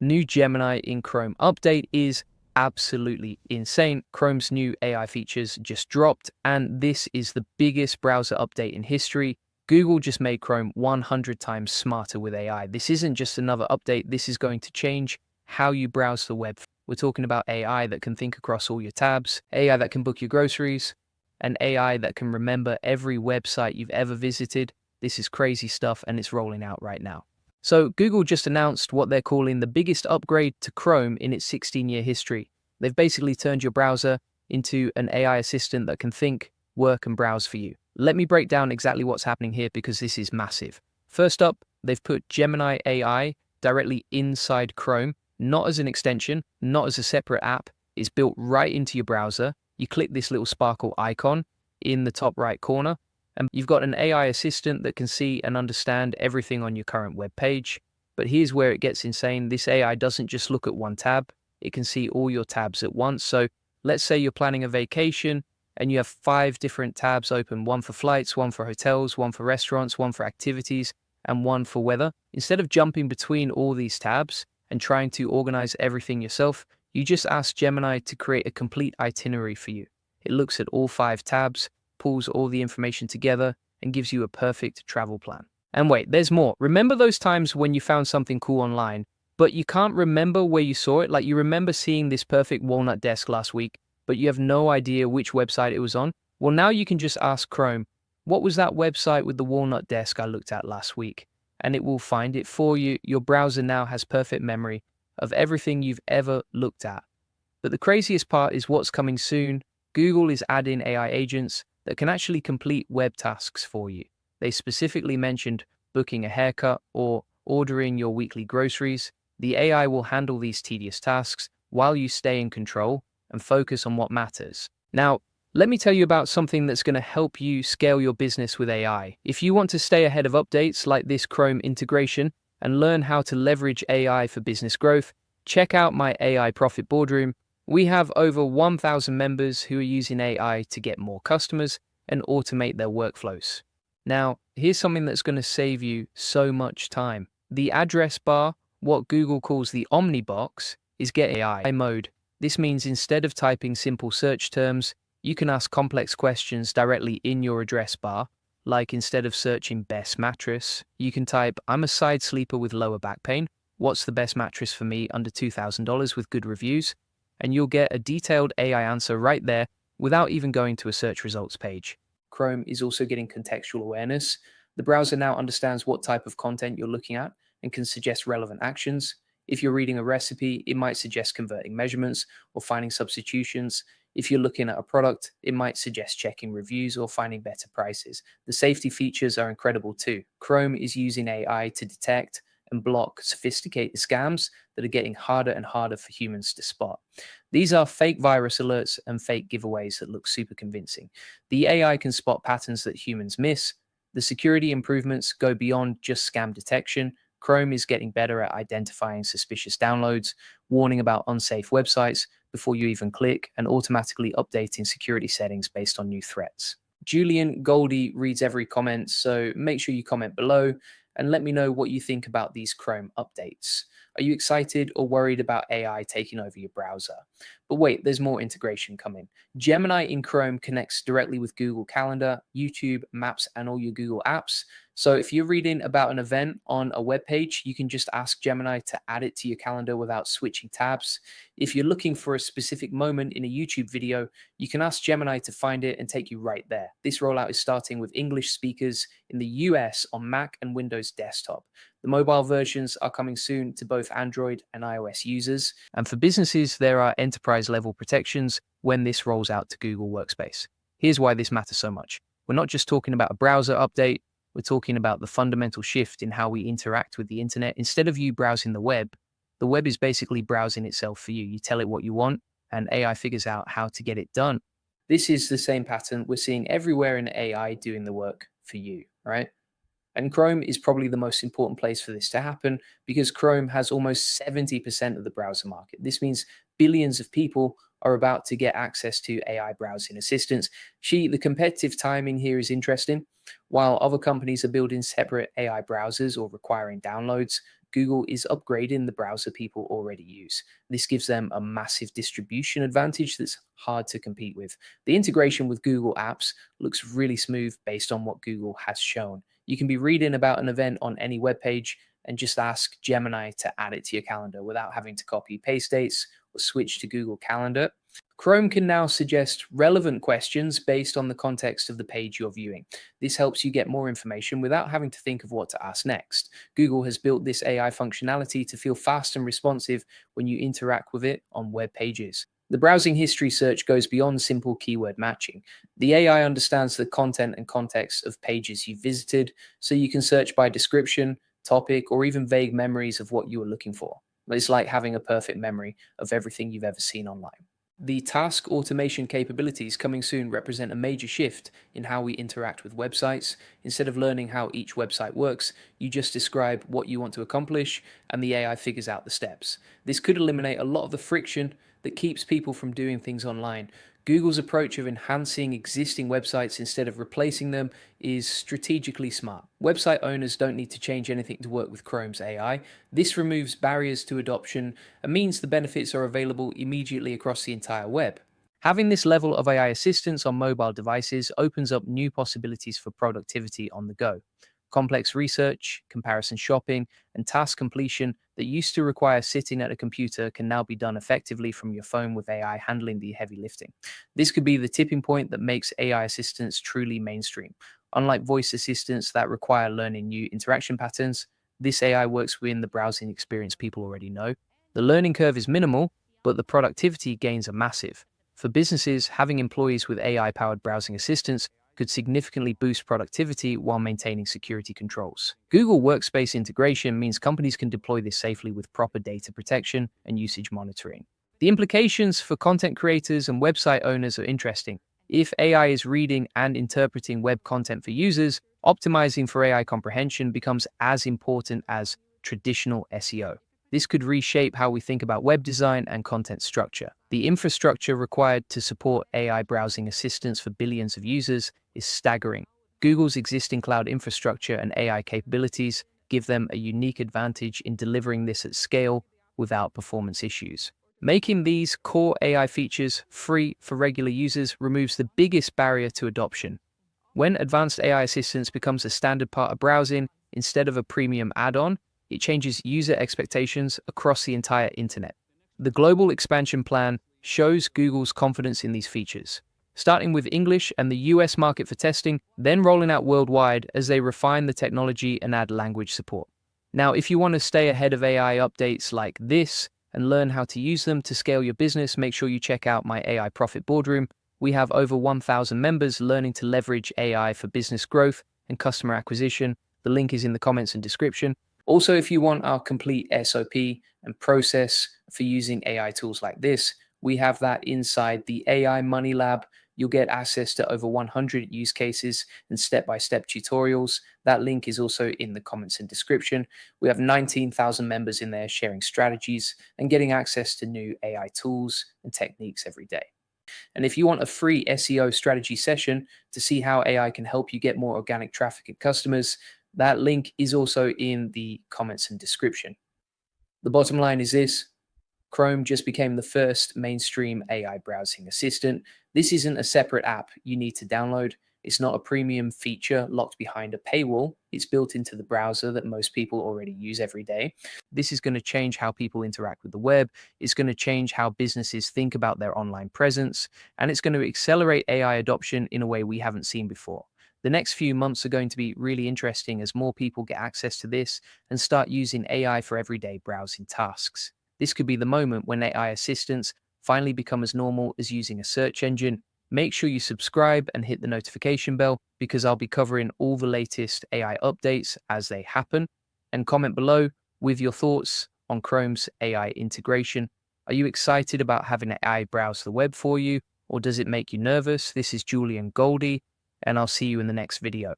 New Gemini in Chrome update is absolutely insane. Chrome's new AI features just dropped, and this is the biggest browser update in history. Google just made Chrome 100 times smarter with AI. This isn't just another update, this is going to change how you browse the web. We're talking about AI that can think across all your tabs, AI that can book your groceries, and AI that can remember every website you've ever visited. This is crazy stuff, and it's rolling out right now. So Google just announced what they're calling the biggest upgrade to Chrome in its 16-year history. They've basically turned your browser into an AI assistant that can think, work, and browse for you. Let me break down exactly what's happening here because this is massive. First up, they've put Gemini AI directly inside Chrome, not as an extension, not as a separate app. It's built right into your browser. You click this little sparkle icon in the top right corner, and you've got an AI assistant that can see and understand everything on your current web page. But here's where it gets insane. This AI doesn't just look at one tab, it can see all your tabs at once. So let's say you're planning a vacation and you have 5 different tabs open, one for flights, one for hotels, one for restaurants, one for activities, and one for weather. Instead of jumping between all these tabs and trying to organize everything yourself, you just ask Gemini to create a complete itinerary for you. It looks at all 5 tabs, pulls all the information together, and gives you a perfect travel plan. And wait, there's more. Remember those times when you found something cool online, but you can't remember where you saw it? Like you remember seeing this perfect walnut desk last week, but you have no idea which website it was on? Well, now you can just ask Chrome, what was that website with the walnut desk I looked at last week? And it will find it for you. Your browser now has perfect memory of everything you've ever looked at. But the craziest part is what's coming soon. Google is adding AI agents that can actually complete web tasks for you. They specifically mentioned booking a haircut or ordering your weekly groceries. The AI will handle these tedious tasks while you stay in control and focus on what matters. Now, let me tell you about something that's going to help you scale your business with AI. If you want to stay ahead of updates like this Chrome integration and learn how to leverage AI for business growth, check out my AI Profit Boardroom. We have over 1,000 members who are using AI to get more customers and automate their workflows. Now, here's something that's going to save you so much time. The address bar, what Google calls the Omni box, is Get AI mode. This means instead of typing simple search terms, you can ask complex questions directly in your address bar. Like instead of searching best mattress, you can type, I'm a side sleeper with lower back pain. What's the best mattress for me under $2,000 with good reviews? And you'll get a detailed AI answer right there without even going to a search results page. Chrome is also getting contextual awareness. The browser now understands what type of content you're looking at and can suggest relevant actions. If you're reading a recipe, it might suggest converting measurements or finding substitutions. If you're looking at a product, it might suggest checking reviews or finding better prices. The safety features are incredible too. Chrome is using AI to detect and block sophisticated scams that are getting harder and harder for humans to spot. These are fake virus alerts and fake giveaways that look super convincing. The AI can spot patterns that humans miss. The security improvements go beyond just scam detection. Chrome is getting better at identifying suspicious downloads, warning about unsafe websites before you even click, and automatically updating security settings based on new threats. Julian Goldie reads every comment, so make sure you comment below and let me know what you think about these Chrome updates. Are you excited or worried about AI taking over your browser? But wait, there's more integration coming. Gemini in Chrome connects directly with Google Calendar, YouTube, Maps, and all your Google apps. So if you're reading about an event on a web page, you can just ask Gemini to add it to your calendar without switching tabs. If you're looking for a specific moment in a YouTube video, you can ask Gemini to find it and take you right there. This rollout is starting with English speakers in the US on Mac and Windows desktop. The mobile versions are coming soon to both Android and iOS users. And for businesses, there are enterprise-level protections when this rolls out to Google Workspace. Here's why this matters so much. We're not just talking about a browser update, we're talking about the fundamental shift in how we interact with the internet. Instead of you browsing the web is basically browsing itself for you. You tell it what you want, and AI figures out how to get it done. This is the same pattern we're seeing everywhere in AI doing the work for you, right? And Chrome is probably the most important place for this to happen because Chrome has almost 70% of the browser market. This means billions of people are about to get access to AI browsing assistants. The competitive timing here is interesting. While other companies are building separate AI browsers or requiring downloads, Google is upgrading the browser people already use. This gives them a massive distribution advantage that's hard to compete with. The integration with Google Apps looks really smooth based on what Google has shown. You can be reading about an event on any web page and just ask Gemini to add it to your calendar without having to copy paste dates or switch to Google Calendar. Chrome can now suggest relevant questions based on the context of the page you're viewing. This helps you get more information without having to think of what to ask next. Google has built this AI functionality to feel fast and responsive when you interact with it on web pages. The browsing history search goes beyond simple keyword matching. The AI understands the content and context of pages you visited, so you can search by description, topic, or even vague memories of what you were looking for. It's like having a perfect memory of everything you've ever seen online. The task automation capabilities coming soon represent a major shift in how we interact with websites. Instead of learning how each website works, you just describe what you want to accomplish and the AI figures out the steps. This could eliminate a lot of the friction that keeps people from doing things online. Google's approach of enhancing existing websites instead of replacing them is strategically smart. Website owners don't need to change anything to work with Chrome's AI. This removes barriers to adoption and means the benefits are available immediately across the entire web. Having this level of AI assistance on mobile devices opens up new possibilities for productivity on the go. Complex research, comparison shopping, and task completion that used to require sitting at a computer can now be done effectively from your phone with AI handling the heavy lifting. This could be the tipping point that makes AI assistants truly mainstream. Unlike voice assistants that require learning new interaction patterns, this AI works within the browsing experience people already know. The learning curve is minimal, but the productivity gains are massive. For businesses, having employees with AI-powered browsing assistants could significantly boost productivity while maintaining security controls. Google Workspace integration means companies can deploy this safely with proper data protection and usage monitoring. The implications for content creators and website owners are interesting. If AI is reading and interpreting web content for users, optimizing for AI comprehension becomes as important as traditional SEO. This could reshape how we think about web design and content structure. The infrastructure required to support AI browsing assistants for billions of users is staggering. Google's existing cloud infrastructure and AI capabilities give them a unique advantage in delivering this at scale without performance issues. Making these core AI features free for regular users removes the biggest barrier to adoption. When advanced AI assistance becomes a standard part of browsing instead of a premium add-on, it changes user expectations across the entire internet. The global expansion plan shows Google's confidence in these features, starting with English and the US market for testing, then rolling out worldwide as they refine the technology and add language support. Now, if you want to stay ahead of AI updates like this and learn how to use them to scale your business, make sure you check out my AI Profit Boardroom. We have over 1,000 members learning to leverage AI for business growth and customer acquisition. The link is in the comments and description. Also, if you want our complete SOP and process for using AI tools like this, we have that inside the AI Money Lab. You'll get access to over 100 use cases and step-by-step tutorials. That link is also in the comments and description. We have 19,000 members in there sharing strategies and getting access to new AI tools and techniques every day. And if you want a free SEO strategy session to see how AI can help you get more organic traffic and customers, that link is also in the comments and description. The bottom line is this: Chrome just became the first mainstream AI browsing assistant. This isn't a separate app you need to download. It's not a premium feature locked behind a paywall. It's built into the browser that most people already use every day. This is going to change how people interact with the web. It's going to change how businesses think about their online presence. And it's going to accelerate AI adoption in a way we haven't seen before. The next few months are going to be really interesting as more people get access to this and start using AI for everyday browsing tasks. This could be the moment when AI assistants finally become as normal as using a search engine. Make sure you subscribe and hit the notification bell because I'll be covering all the latest AI updates as they happen. And comment below with your thoughts on Chrome's AI integration. Are you excited about having AI browse the web for you, or does it make you nervous? This is Julian Goldie, and I'll see you in the next video.